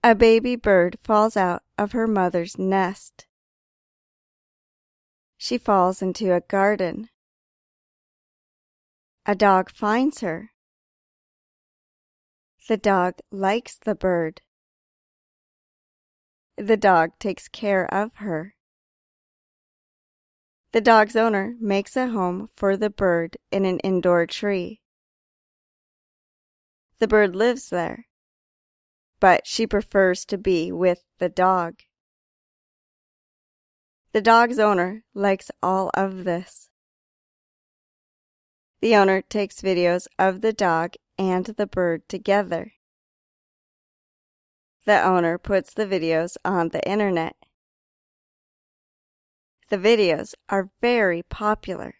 A baby bird falls out of her mother's nest. She falls into a garden. A dog finds her. The dog likes the bird. The dog takes care of her. The dog's owner makes a home for the bird in an indoor tree. The bird lives there, but she prefers to be with the dog. The dog's owner likes all of this. The owner takes videos of the dog and the bird together. The owner puts the videos on the internet. The videos are very popular.